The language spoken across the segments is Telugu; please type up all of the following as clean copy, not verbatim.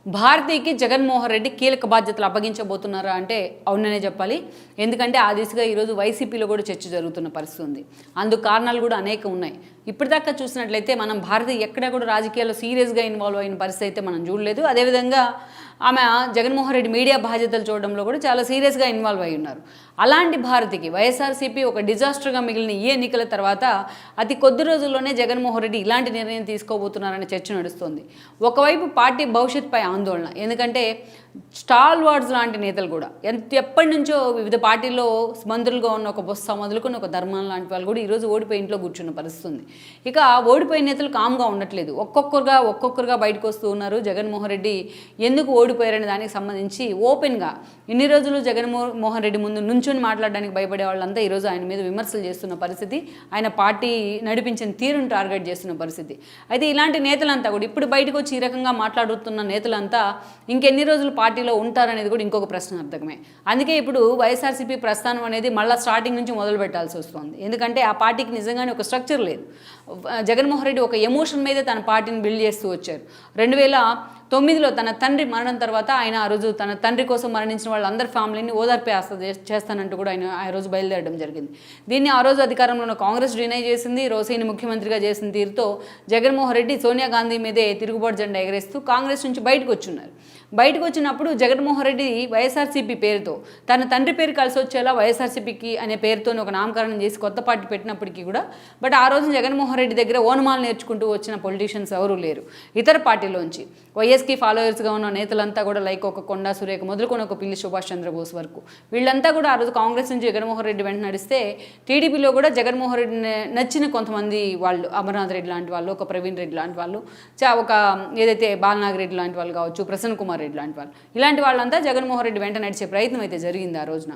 భారతీకి జగన్మోహన్ రెడ్డి కీలక బాధ్యతలు అప్పగించబోతున్నారా అంటే అవుననే చెప్పాలి. ఎందుకంటే ఆ దిశగా ఈరోజు వైసీపీలో కూడా చర్చ జరుగుతున్న పరిస్థితి ఉంది. అందుకు కారణాలు కూడా అనేక ఉన్నాయి. ఇప్పటిదాకా చూసినట్లయితే మనం భారతి ఎక్కడ కూడా రాజకీయాల్లో సీరియస్గా ఇన్వాల్వ్ అయిన పరిస్థితి అయితే మనం చూడలేదు. అదేవిధంగా ఆమె జగన్మోహన్ రెడ్డి మీడియా బాధ్యతలు చూడడంలో కూడా చాలా సీరియస్గా ఇన్వాల్వ్ అయి ఉన్నారు. అలాంటి భారతికి వైఎస్ఆర్సీపీ ఒక డిజాస్టర్గా మిగిలిన ఈ ఎన్నికల తర్వాత అతి కొద్ది రోజుల్లోనే జగన్మోహన్ రెడ్డి ఇలాంటి నిర్ణయం తీసుకోబోతున్నారనే చర్చ నడుస్తుంది. ఒకవైపు పార్టీ భవిష్యత్తుపై ఆందోళన, ఎందుకంటే స్టాల్ వార్డ్స్ లాంటి నేతలు కూడా ఎప్పటి నుంచో వివిధ పార్టీల్లో మంత్రులుగా ఉన్న ఒక బొత్స మొదలుకొని ఒక ధర్మం లాంటి వాళ్ళు కూడా ఈరోజు ఓడిపోయి ఇంట్లో కూర్చున్న పరిస్థితి ఉంది. ఇక ఓడిపోయిన నేతలు కామ్గా ఉండట్లేదు, ఒక్కొక్కరుగా బయటకు వస్తూ ఉన్నారు. జగన్మోహన్ రెడ్డి ఎందుకు ఓడిపోయారనే దానికి సంబంధించి ఓపెన్గా ఇన్ని రోజులు జగన్మోహన్ రెడ్డి ముందు నుంచుని మాట్లాడడానికి భయపడే వాళ్ళంతా ఈరోజు ఆయన మీద విమర్శలు చేస్తున్న పరిస్థితి, ఆయన పార్టీ నడిపించిన తీరును టార్గెట్ చేస్తున్న పరిస్థితి. అయితే ఇలాంటి నేతలంతా కూడా ఇప్పుడు బయటకు వచ్చి ఈ రకంగా మాట్లాడుతున్న నేతలంతా ఇంకెన్ని రోజులు పార్టీలో ఉంటారనేది కూడా ఇంకొక ప్రశ్నార్థకమే. అందుకే ఇప్పుడు వైఎస్ఆర్సీపీ ప్రస్థానం అనేది మళ్ళీ స్టార్టింగ్ నుంచి మొదలు పెట్టాల్సి వస్తుంది. ఎందుకంటే ఆ పార్టీకి నిజంగానే ఒక స్ట్రక్చర్ లేదు. జగన్మోహన్ రెడ్డి ఒక ఎమోషన్ మీదే తన పార్టీని బిల్డ్ చేస్తూ వచ్చారు. 2009లో తన తండ్రి మరణం తర్వాత ఆయన ఆ రోజు తన తండ్రి కోసం మరణించిన వాళ్ళందరి ఫ్యామిలీని ఓదార్పే చేస్తానంటూ కూడా ఆయన ఆ రోజు బయలుదేరడం జరిగింది. దీన్ని ఆ రోజు అధికారంలో ఉన్న కాంగ్రెస్ డినై చేసింది. రోసయ్యని ముఖ్యమంత్రిగా చేసిన తీరుతో జగన్మోహన్ రెడ్డి సోనియా గాంధీ మీదే తిరుగుబాటు జెండా ఎగరేస్తూ కాంగ్రెస్ నుంచి బయటకు వచ్చున్నారు. బయటకు వచ్చినప్పుడు జగన్మోహన్ రెడ్డి వైఎస్ఆర్సీపీ పేరుతో తన తండ్రి పేరు కలిసి వచ్చేలా వైఎస్ఆర్సీపీకి అనే పేరుతో ఒక నామకరణం చేసి కొత్త పార్టీ పెట్టినప్పటికీ కూడా బట్ ఆ రోజు జగన్మోహన్ రెడ్డి దగ్గర ఓనమాలు నేర్చుకుంటూ వచ్చిన పొలిటీషియన్స్ ఎవరూ లేరు. ఇతర పార్టీలోంచి వైఎస్కి ఫాలోయర్స్గా ఉన్న నేతలంతా కూడా లైక్ ఒక కొండా సురేఖ మొదలుకొని ఒక పిల్లి సుభాష్ చంద్రబోస్ వరకు వీళ్ళంతా కూడా ఆ రోజు కాంగ్రెస్ నుంచి జగన్మోహన్ రెడ్డి వెంట నడిస్తే టీడీపీలో కూడా జగన్మోహన్ రెడ్డి నచ్చిన కొంతమంది వాళ్ళు, అమర్నాథ్ రెడ్డి లాంటి వాళ్ళు, ఒక ప్రవీణ్ రెడ్డి లాంటి వాళ్ళు, ఒక ఏదైతే బాలనాగిరెడ్డి లాంటి వాళ్ళు కావచ్చు, ప్రసన్న కుమార్ రెడ్డి లాంటి వాళ్ళు, ఇలాంటి వాళ్ళంతా జగన్మోహన్ రెడ్డి వెంట నడిచే ప్రయత్నం అయితే జరిగింది ఆ రోజున.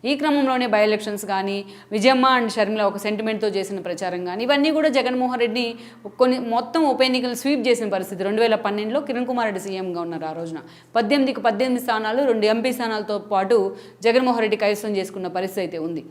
ఈ క్రమంలోనే బై ఎలక్షన్స్ కానీ, విజయమ్మ అండ్ షర్మిల ఒక సెంటిమెంట్తో చేసిన ప్రచారం కానీ, ఇవన్నీ కూడా జగన్మోహన్ రెడ్డి కొన్ని మొత్తం ఉప ఎన్నికలు స్వీప్ చేసిన పరిస్థితి. 2012లో కిరణ్ కుమార్ రెడ్డి సీఎంగా ఉన్నారు. ఆ రోజున 18 స్థానాలు, 2 ఎంపీ స్థానాలతో పాటు జగన్మోహన్ రెడ్డి కైవసం చేసుకున్న పరిస్థితి అయితే ఉంది.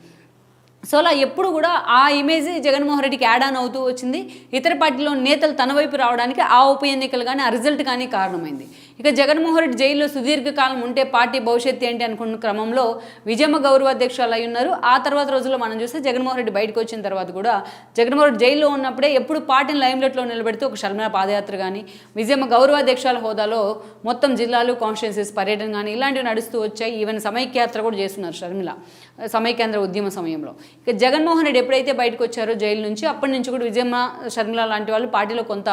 సో అలా ఎప్పుడు కూడా ఆ ఇమేజ్ జగన్మోహన్ రెడ్డికి యాడ్ ఆన్ అవుతూ వచ్చింది. ఇతర పార్టీలో నేతలు తన వైపు రావడానికి ఆ ఉప ఎన్నికలు కానీ ఆ రిజల్ట్ కానీ కారణమైంది. ఇక జగన్మోహన్ రెడ్డి జైల్లో సుదీర్ఘకాలం ఉంటే పార్టీ భవిష్యత్తు ఏంటి అనుకున్న క్రమంలో విజయమ్మ గౌరవాధ్యక్షులు అయి ఉన్నారు. ఆ తర్వాత రోజుల్లో మనం చూస్తే జగన్మోహన్ రెడ్డి బయటకు వచ్చిన తర్వాత కూడా జగన్మోహన్ రెడ్డి జైల్లో ఉన్నప్పుడే ఎప్పుడు పార్టీని లైమ్లైట్లో నిలబెడుతూ ఒక షర్మిల పాదయాత్ర కానీ, విజయమ్మ గౌరవాధ్యక్షుల హోదాలో మొత్తం జిల్లాలు కాన్స్టిట్యున్సీస్ పర్యటన కానీ ఇలాంటివి నడుస్తూ వచ్చాయి. ఈవెన్ సమైక్యాత్ర కూడా చేస్తున్నారు షర్మిల సమైక్యాంధ్ర ఉద్యమ సమయంలో. ఇక జగన్మోహన్ రెడ్డి ఎప్పుడైతే బయటకు వచ్చారో జైలు నుంచి, అప్పటి నుంచి కూడా విజయమ్మ, షర్మిల లాంటి వాళ్ళు పార్టీలో కొంత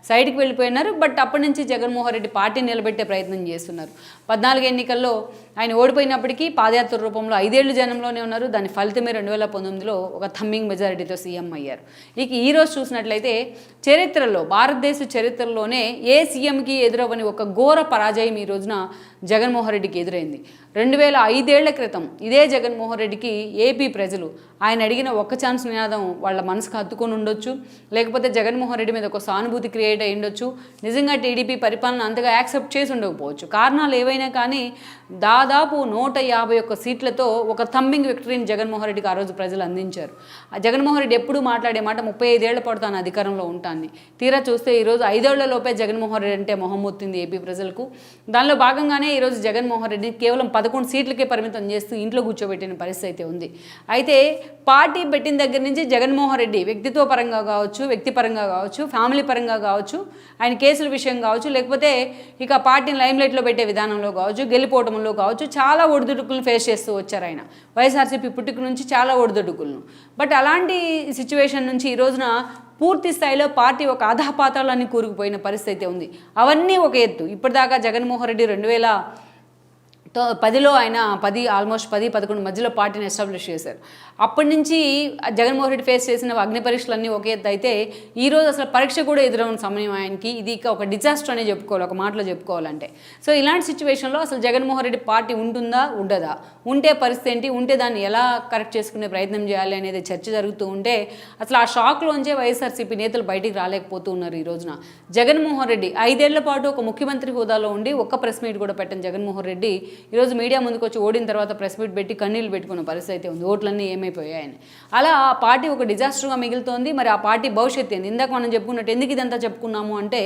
సైడ్కి వెళ్ళిపోయినారు. బట్ అప్పటి నుంచి జగన్మోహన్ రెడ్డి పార్టీని నిలబెట్టే ప్రయత్నం చేస్తున్నారు. 14 ఎన్నికల్లో ఆయన ఓడిపోయినప్పటికీ పాదయాత్ర రూపంలో 5 ఏళ్ళు జనంలోనే ఉన్నారు. దాని ఫలితమే 2019లో ఒక థమ్మింగ్ మెజారిటీతో సీఎం అయ్యారు. ఇక ఈరోజు చూసినట్లయితే చరిత్రలో, భారతదేశ చరిత్రలోనే ఏ సీఎంకి ఎదురవ్వని ఒక ఘోర పరాజయం ఈ రోజున జగన్మోహన్ రెడ్డికి ఎదురైంది. 2005 ఏళ్ల క్రితం ఇదే జగన్మోహన్ రెడ్డికి ఏపీ ప్రజలు ఆయన అడిగిన ఒక్క ఛాన్స్ నినాదం వాళ్ళ మనసుకు హత్తుకొని ఉండొచ్చు, లేకపోతే జగన్మోహన్ రెడ్డి మీద ఒక సానుభూతి క్రియేట్ అయ్యి ఉండొచ్చు, నిజంగా టీడీపీ పరిపాలన అంతగా యాక్సెప్ట్ చేసి ఉండకపోవచ్చు. కారణాలు ఏవైనా కానీ దాదాపు 151 సీట్లతో ఒక థమ్మింగ్ విక్టరీని జగన్మోహన్ రెడ్డికి ఆ రోజు ప్రజలు అందించారు. జగన్మోహన్ రెడ్డి ఎప్పుడు మాట్లాడే మాట 35 ఏళ్ల పాటు తాను అధికారంలో ఉంటాను. తీరా చూస్తే ఈరోజు 5 ఏళ్లలోపే జగన్మోహన్ రెడ్డి అంటే మొహం మొత్తింది ఏపీ ప్రజలకు. దానిలో భాగంగానే ఈరోజు జగన్మోహన్ రెడ్డి కేవలం 11 సీట్లకే పరిమితం చేస్తూ ఇంట్లో కూర్చోబెట్టిన పరిస్థితి అయితే ఉంది. అయితే పార్టీ పెట్టిన దగ్గర నుంచి జగన్మోహన్ రెడ్డి వ్యక్తిత్వ పరంగా కావచ్చు, వ్యక్తిపరంగా కావచ్చు, ఫ్యామిలీ పరంగా కావచ్చు, ఆయన కేసుల విషయం కావచ్చు, లేకపోతే ఇక పార్టీని లైమ్లైట్లో పెట్టే విధానంలో కావచ్చు, గెలిపోవడంలో కావచ్చు, చాలా ఒడిదుడుకులను ఫేస్ చేస్తూ వచ్చారు ఆయన. వైఎస్ఆర్సీపీ పుట్టుక నుంచి చాలా ఒడిదుడుకులను. బట్ అలాంటి సిచ్యువేషన్ నుంచి ఈ రోజున పూర్తి స్థాయిలో పార్టీ ఒక అధపాతాలన్నీ కూరుకుపోయిన పరిస్థితి అయితే ఉంది. అవన్నీ ఒక ఎత్తు. ఇప్పటిదాకా జగన్మోహన్ రెడ్డి 2010లో ఆయన ఆల్మోస్ట్ 10-11 మధ్యలో పార్టీని ఎస్టాబ్లిష్ చేశారు. అప్పటి నుంచి జగన్మోహన్ రెడ్డి ఫేస్ చేసిన అగ్ని పరీక్షలన్నీ ఒక ఎత్తు అయితే ఈరోజు అసలు పరీక్ష కూడా ఎదురవున సమయం ఆయనకి. ఇది ఇక ఒక డిజాస్టర్ అనే చెప్పుకోవాలి, ఒక మాటలో చెప్పుకోవాలంటే. సో ఇలాంటి సిచ్యువేషన్లో అసలు జగన్మోహన్ రెడ్డి పార్టీ ఉంటుందా, ఉండదా, ఉంటే పరిస్థితి ఏంటి, ఉంటే దాన్ని ఎలా కరెక్ట్ చేసుకునే ప్రయత్నం చేయాలి అనేది చర్చ జరుగుతూ ఉంటే అసలు ఆ షాక్లోంచే వైఎస్ఆర్సీపీ నేతలు బయటికి రాలేకపోతూ ఉన్నారు. ఈ రోజున జగన్మోహన్ రెడ్డి 5 ఏళ్ల పాటు ఒక ముఖ్యమంత్రి హోదాలో ఉండి ఒక్క ప్రెస్ మీట్ కూడా పెట్టిన జగన్మోహన్ రెడ్డి ఈరోజు మీడియా ముందుకు వచ్చి ఓడిన తర్వాత ప్రెస్ మీట్ పెట్టి కన్నీళ్ళు పెట్టుకున్న పరిస్థితి అయితే ఉంది, ఓట్లన్నీ ఏమైపోయాయని. అలా ఆ పార్టీ ఒక డిజాస్టర్గా మిగులుతోంది. మరి ఆ పార్టీ భవిష్యత్తు ఏంది? ఇందాక మనం చెప్పుకున్నట్టు ఎందుకు ఇదంతా చెప్పుకున్నాము అంటే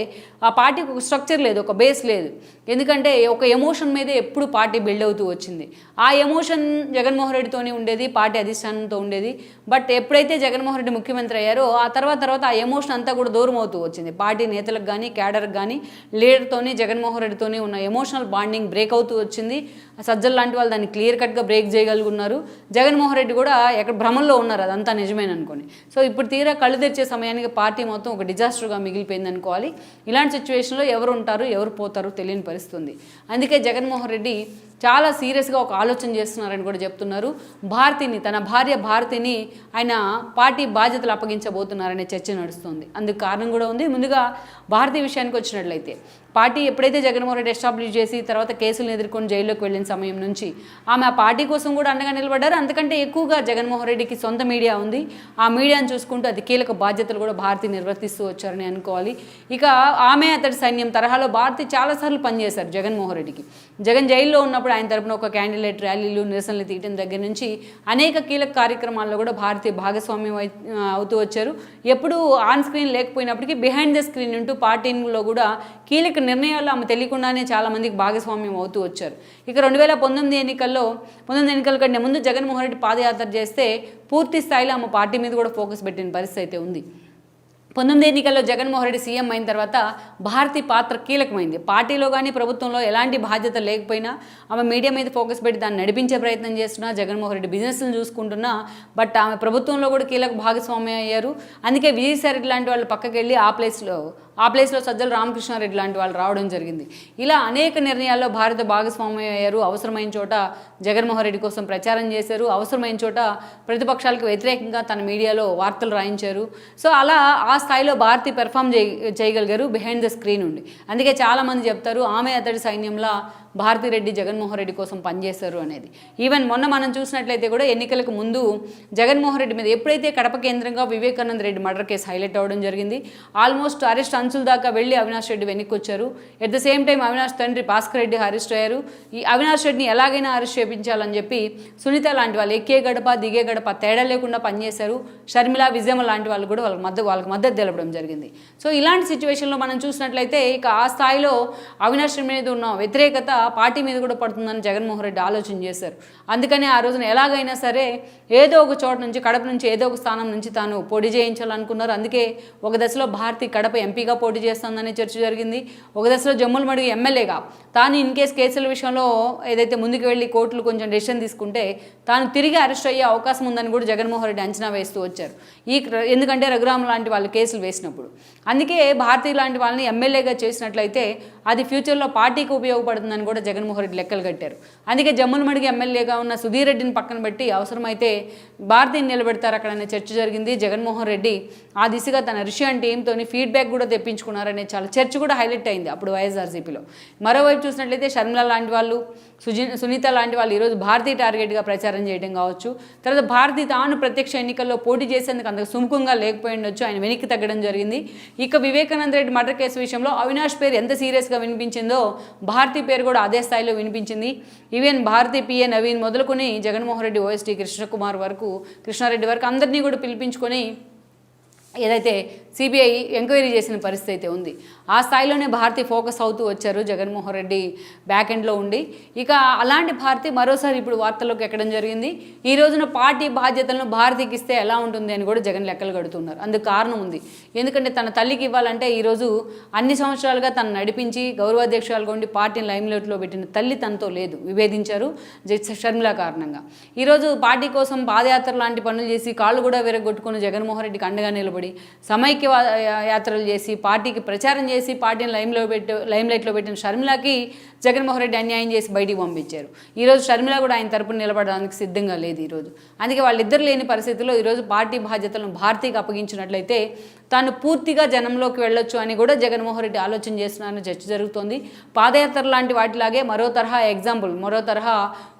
ఆ పార్టీకి ఒక స్ట్రక్చర్ లేదు, ఒక బేస్ లేదు. ఎందుకంటే ఒక ఎమోషన్ మీదే ఎప్పుడు పార్టీ బిల్డ్ అవుతూ వచ్చింది. ఆ ఎమోషన్ జగన్మోహన్ రెడ్డితోనే ఉండేది, పార్టీ అధిష్టానంతో ఉండేది. బట్ ఎప్పుడైతే జగన్మోహన్ రెడ్డి ముఖ్యమంత్రి అయ్యారో ఆ తర్వాత ఆ ఎమోషన్ అంతా కూడా దూరం అవుతూ వచ్చింది. పార్టీ నేతలకు కానీ క్యాడర్కి కానీ లీడర్తోని జగన్మోహన్ రెడ్డితోని ఉన్న ఎమోషనల్ బాండింగ్ బ్రేక్ అవుతూ వచ్చింది. సజ్జల్ లాంటి వాళ్ళు దాన్ని క్లియర్ కట్గా బ్రేక్ చేయగలుగున్నారు. జగన్మోహన్ రెడ్డి కూడా ఎక్కడ భ్రమంలో ఉన్నారు, అదంతా నిజమేననుకోని. సో ఇప్పుడు తీరా కళ్ళు తెరిచే సమయానికి పార్టీ మొత్తం ఒక డిజాస్టర్గా మిగిలిపోయింది అనుకోవాలి. ఇలాంటి సిచ్యువేషన్లో ఎవరు ఉంటారు ఎవరు పోతారు తెలియని పరిస్థితుంది. అందుకే జగన్మోహన్ రెడ్డి చాలా సీరియస్గా ఒక ఆలోచన చేస్తున్నారని కూడా చెప్తున్నారు. తన భార్య భారతిని ఆయన పార్టీ బాధ్యతలు అప్పగించబోతున్నారనే చర్చ నడుస్తుంది. అందుకు కారణం కూడా ఉంది. ముందుగా భారతీ విషయానికి వచ్చినట్లయితే పార్టీ ఎప్పుడైతే జగన్మోహన్ రెడ్డి ఎస్టాబ్లిష్ చేసి తర్వాత కేసులను ఎదుర్కొని జైల్లోకి వెళ్ళిన సమయం నుంచి ఆమె ఆ పార్టీ కోసం కూడా అండగా నిలబడ్డారు. అంతకంటే ఎక్కువగా జగన్మోహన్ రెడ్డికి సొంత మీడియా ఉంది. ఆ మీడియాను చూసుకుంటూ అది కీలక బాధ్యతలు కూడా భారతి నిర్వర్తిస్తూ వచ్చారని అనుకోవాలి. ఇక ఆమె అతడి సైన్యం తరహాలో భారతి చాలాసార్లు పనిచేశారు జగన్మోహన్ రెడ్డికి. జగన్ జైల్లో ఉన్నప్పుడు ఆయన తరపున ఒక క్యాండిడేట్ ర్యాలీలు నిరసనలు తీయడం దగ్గర నుంచి అనేక కీలక కార్యక్రమాల్లో కూడా భారతి భాగస్వామ్యం అవుతూ వచ్చారు. ఎప్పుడు ఆన్ స్క్రీన్ లేకపోయినప్పటికీ బిహైండ్ ద స్క్రీన్ ఉంటూ పార్టీలో కూడా కీలక నిర్ణయాల్లో ఆమె తెలియకుండానే చాలామందికి భాగస్వామ్యం అవుతూ వచ్చారు. ఇక 2019 ఎన్నికల కంటే ముందు జగన్మోహన్ రెడ్డి పాదయాత్ర చేస్తే పూర్తి స్థాయిలో ఆమె పార్టీ మీద కూడా ఫోకస్ పెట్టిన పరిస్థితి అయితే ఉంది. 19 ఎన్నికల్లో జగన్మోహన్ రెడ్డి సీఎం అయిన తర్వాత భారతి పాత్ర కీలకమైంది. పార్టీలో కానీ ప్రభుత్వంలో ఎలాంటి బాధ్యత లేకపోయినా ఆమె మీడియా మీద ఫోకస్ పెట్టి దాన్ని నడిపించే ప్రయత్నం చేస్తున్నా, జగన్మోహన్ రెడ్డి బిజినెస్ని చూసుకుంటున్నా. బట్ ఆమె ప్రభుత్వంలో కూడా కీలక భాగస్వామ్యం అయ్యారు. అందుకే విజయసాయి రెడ్డి లాంటి వాళ్ళు పక్కకి వెళ్ళి ఆ ప్లేస్లో సజ్జల రామకృష్ణారెడ్డి లాంటి వాళ్ళు రావడం జరిగింది. ఇలా అనేక నిర్ణయాల్లో భారత భాగస్వామ్యం అయ్యారు. అవసరమైన చోట జగన్మోహన్ రెడ్డి కోసం ప్రచారం చేశారు, అవసరమైన చోట ప్రతిపక్షాలకు వ్యతిరేకంగా తన మీడియాలో వార్తలు రాయించారు. సో అలా ఆ స్థాయిలో భారతి పెర్ఫామ్ చేయగలిగారు బిహైండ్ ద స్క్రీన్ ఉండి. అందుకే చాలామంది చెప్తారు ఆమె అతడి సైన్యంలో భారతిరెడ్డి జగన్మోహన్ రెడ్డి కోసం పనిచేశారు అనేది. ఈవెన్ మొన్న మనం చూసినట్లయితే కూడా ఎన్నికలకు ముందు జగన్మోహన్ రెడ్డి మీద ఎప్పుడైతే కడప కేంద్రంగా Vivekananda Reddy murder case highlight అవ్వడం జరిగింది, ఆల్మోస్ట్ అరెస్ట్ అంచుల దాకా వెళ్ళి అవినాష్ రెడ్డి వెనక్కి వచ్చారు. At the same time Avinash తండ్రి భాస్కర్ రెడ్డి అరెస్ట్ అయ్యారు. ఈ అవినాష్ రెడ్డిని ఎలాగైనా అరెస్ట్ చేయించాలని చెప్పి సునీత లాంటి వాళ్ళు ఎక్కే గడప దిగే గడప తేడా లేకుండా పనిచేశారు. షర్మిల విజయమ్మ లాంటి వాళ్ళు కూడా వాళ్ళకి మద్దతు తెలపడం జరిగింది. సో ఇలాంటి సిచ్యువేషన్లో మనం చూసినట్లయితే ఇక ఆ స్థాయిలో అవినాష్ రెడ్డి మీద ఉన్న వ్యతిరేకత పార్టీ మీద కూడా పడుతుందని జగన్మోహన్ రెడ్డి ఆలోచన చేశారు. అందుకనే ఆ రోజున ఎలాగైనా సరే ఏదో ఒక చోట నుంచి కడప నుంచి ఏదో ఒక స్థానం నుంచి తాను పోటీ చేయించాలనుకున్నారు. అందుకే ఒక దశలో భారతి కడప ఎంపీగా పోటీ చేస్తుందనే చర్చ జరిగింది. ఒక దశలో జమ్ములమడుగు ఎమ్మెల్యేగా తాను ఇన్ కేసుల విషయంలో ఏదైతే ముందుకు వెళ్ళి కోర్టులు కొంచెం డెసిషన్ తీసుకుంటే తాను తిరిగి అరెస్ట్ అయ్యే అవకాశం ఉందని కూడా జగన్మోహన్ రెడ్డి అంచనా వేస్తూ వచ్చారు. ఎందుకంటే రఘురామ్ లాంటి వాళ్ళు కేసులు వేసినప్పుడు. అందుకే భారతి లాంటి వాళ్ళని ఎమ్మెల్యేగా చేసినట్లయితే అది ఫ్యూచర్లో పార్టీకి ఉపయోగపడుతుందని కూడా జగన్మోహన్ రెడ్డి లెక్కలు కట్టారు. అందుకే జమ్ములమడిగి ఎమ్మెల్యేగా ఉన్న సుధీర్ రెడ్డిని పక్కన పెట్టి అవసరమైతే భారతిని నిలబెడతారు అక్కడనే చర్చ జరిగింది. జగన్మోహన్ రెడ్డి ఆ దిశగా తన రిషియన్ టీంతోని ఫీడ్బ్యాక్ కూడా తెప్పించుకున్నారనే చాలా చర్చ కూడా హైలైట్ అయింది అప్పుడు వైఎస్ఆర్సీపీలో. మరోవైపు చూసినట్లయితే షర్మిల లాంటి వాళ్ళు, సునీత లాంటి వాళ్ళు ఈరోజు భారతీ టార్గెట్గా ప్రచారం చేయడం కావచ్చు. తర్వాత భారతి తాను ప్రత్యక్ష ఎన్నికల్లో పోటీ చేసేందుకు అంత సుముఖంగా లేకపోయి ఉండొచ్చు, ఆయన వెనక్కి తగ్గడం జరిగింది. ఇక వివేకానంద రెడ్డి మర్డర్ కేసు విషయంలో అవినాష్ పేరు ఎంత సీరియస్గా వినిపించిందో భారతి పేరు కూడా అదే స్థాయిలో వినిపించింది. ఈవెన్ భారతి పిఏ నవీన్ మొదలుకొని జగన్మోహన్ రెడ్డి ఓఎస్టీ కృష్ణారెడ్డి వరకు అందరినీ కూడా పిలిపించుకొని ఏదైతే సిబిఐ ఎంక్వైరీ చేసిన పరిస్థితి అయితే ఉంది. ఆ స్థాయిలోనే భారతి ఫోకస్ అవుతూ వచ్చారు జగన్మోహన్ రెడ్డి బ్యాక్ ఎండ్లో ఉండి. ఇక అలాంటి భారతి మరోసారి ఇప్పుడు వార్తల్లోకి ఎక్కడం జరిగింది. ఈ రోజున పార్టీ బాధ్యతలను భారతికి ఇస్తే ఎలా ఉంటుంది అని కూడా జగన్ లెక్కలు కడుతున్నారు. అందుకు కారణం ఉంది. ఎందుకంటే తన తల్లికి ఇవ్వాలంటే ఈరోజు అన్ని సంవత్సరాలుగా తను నడిపించి గౌరవాధ్యక్షురాలుగా ఉండి పార్టీని లైమ్లైట్లో పెట్టిన తల్లి తనతో లేదు, విభేదించారు షర్మిల కారణంగా. ఈరోజు పార్టీ కోసం పాదయాత్ర లాంటి పనులు చేసి కాళ్ళు కూడా విరగొట్టుకుని జగన్మోహన్ రెడ్డికి అండగా నిలబడి సమైక్య యాత్రలు చేసి పార్టీకి ప్రచారం చేసి పార్టీని లైమ్లైట్లో పెట్టిన షర్మిలకి జగన్మోహన్ రెడ్డి అన్యాయం చేసి బయటికి పంపించారు. ఈరోజు షర్మిల కూడా ఆయన తరపున నిలబడడానికి సిద్ధంగా లేదు ఈరోజు. అందుకే వాళ్ళిద్దరు లేని పరిస్థితుల్లో ఈరోజు పార్టీ బాధ్యతలను భారతీకి అప్పగించినట్లయితే తాను పూర్తిగా జనంలోకి వెళ్ళొచ్చు అని కూడా జగన్మోహన్ రెడ్డి ఆలోచన చేస్తున్నారని చర్చ జరుగుతోంది. పాదయాత్ర లాంటి వాటిలాగే మరో తరహా ఎగ్జాంపుల్, మరో తరహా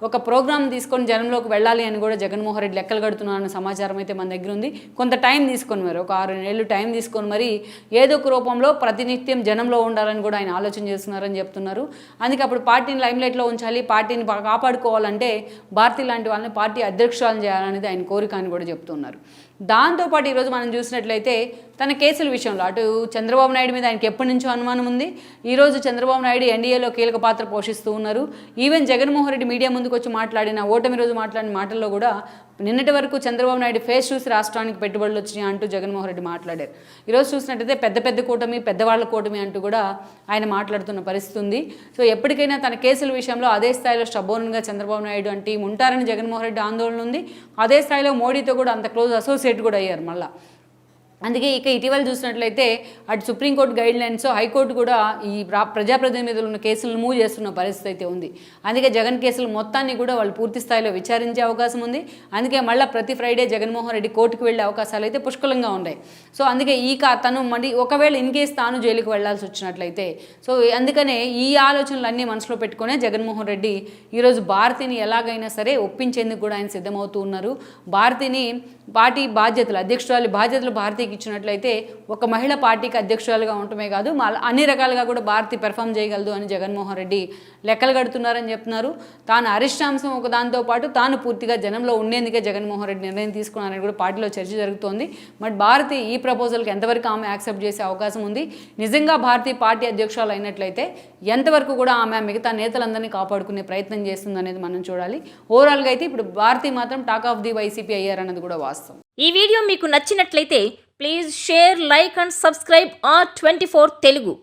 ఒక ప్రోగ్రామ్ తీసుకొని జనంలోకి వెళ్ళాలి అని కూడా జగన్మోహన్ రెడ్డి లెక్కలు కడుతున్నారన్న సమాచారం అయితే మన దగ్గర ఉంది. కొంత టైం తీసుకొని మరి ఒక 6 నెలలు టైం తీసుకొని మరి ఏదో ఒక రూపంలో ప్రతినిత్యం జనంలో ఉండాలని కూడా ఆయన ఆలోచన చేస్తున్నారని చెప్తున్నారు. అందుకే అప్పుడు పార్టీని లైమ్లైట్లో ఉంచాలి, పార్టీని కాపాడుకోవాలంటే భారతి లాంటి వాళ్ళని పార్టీ అధ్యక్షురాలను చేయాలనేది ఆయన కోరిక అని కూడా చెప్తున్నారు. దాంతోపాటు ఈరోజు మనం చూసినట్లయితే తన కేసుల విషయంలో అటు చంద్రబాబు నాయుడు మీద ఆయనకి ఎప్పటి నుంచో అనుమానం ఉంది. ఈరోజు చంద్రబాబు నాయుడు ఎన్డీఏలో కీలక పాత్ర పోషిస్తూ ఉన్నారు. ఈవెన్ జగన్మోహన్ రెడ్డి మీడియా ముందుకు వచ్చి మాట్లాడిన ఓటమి రోజు మాట్లాడిన మాటల్లో కూడా నిన్నటి వరకు చంద్రబాబు నాయుడు ఫేస్ చూసి రాష్ట్రానికి పెట్టుబడులు వచ్చినాయి అంటూ జగన్మోహన్ రెడ్డి మాట్లాడారు. ఈరోజు చూసినట్టయితే పెద్ద కూటమి, పెద్దవాళ్ళ కూటమి అంటూ కూడా ఆయన మాట్లాడుతున్న పరిస్థితి ఉంది. సో ఎప్పటికైనా తన కేసుల విషయంలో అదే స్థాయిలో స్టబోర్న్గా చంద్రబాబు నాయుడు అంటే టీం ఉంటారని జగన్మోహన్ రెడ్డి ఆందోళన ఉంది. అదే స్థాయిలో మోడీతో కూడా అంత క్లోజ్ అసోసియేట్ కూడా అయ్యారు మళ్ళీ. అందుకే ఇక ఇటీవల చూసినట్లయితే అటు సుప్రీంకోర్టు గైడ్ లైన్స్, హైకోర్టు కూడా ఈ ప్రజాప్రతినిధులు ఉన్న కేసులను మూవ్ చేస్తున్న పరిస్థితి అయితే ఉంది. అందుకే జగన్ కేసులు మొత్తాన్ని కూడా వాళ్ళు పూర్తి స్థాయిలో విచారించే అవకాశం ఉంది. అందుకే మళ్ళీ ప్రతి ఫ్రైడే జగన్మోహన్ రెడ్డి కోర్టుకు వెళ్ళే అవకాశాలు అయితే పుష్కలంగా ఉన్నాయి. సో అందుకే తను మళ్ళీ ఒకవేళ ఇన్ కేసు తాను జైలుకు వెళ్లాల్సి వచ్చినట్లయితే సో అందుకనే ఈ ఆలోచనలన్నీ మనసులో పెట్టుకునే జగన్మోహన్ రెడ్డి ఈరోజు భారతిని ఎలాగైనా సరే ఒప్పించేందుకు కూడా ఆయన సిద్ధమవుతూ ఉన్నారు. భారతిని పార్టీ బాధ్యతలు, అధ్యక్షురాలి బాధ్యతలు భారతికి ఇచ్చినట్లయితే ఒక మహిళ పార్టీకి అధ్యక్షురాలుగా ఉండటమే కాదు అన్ని రకాలుగా కూడా భారతి పెర్ఫామ్ చేయగలదు అని జగన్మోహన్ రెడ్డి లెక్కలు కడుతున్నారని చెప్తున్నారు. తాను అరిష్టాంశం ఒక దాంతో పాటు తాను పూర్తిగా జనంలో ఉండేందుకే జగన్మోహన్ రెడ్డి నిర్ణయం తీసుకున్నారని కూడా పార్టీలో చర్చ జరుగుతోంది. బట్ భారతి ఈ ప్రపోజల్కి ఎంతవరకు ఆమె యాక్సెప్ట్ చేసే అవకాశం ఉంది, నిజంగా భారతి పార్టీ అధ్యక్షురాలు అయినట్లయితే ఎంతవరకు కూడా ఆమె మిగతా నేతలందరినీ కాపాడుకునే ప్రయత్నం చేస్తుంది అనేది మనం చూడాలి. ఓవరాల్గా అయితే ఇప్పుడు భారతి మాత్రం టాక్ ఆఫ్ ది వైసీపీ అయ్యారన్నది కూడా వాస్తవం. ఈ వీడియో మీకు నచ్చినట్లయితే please share, like and subscribe R24 Telugu.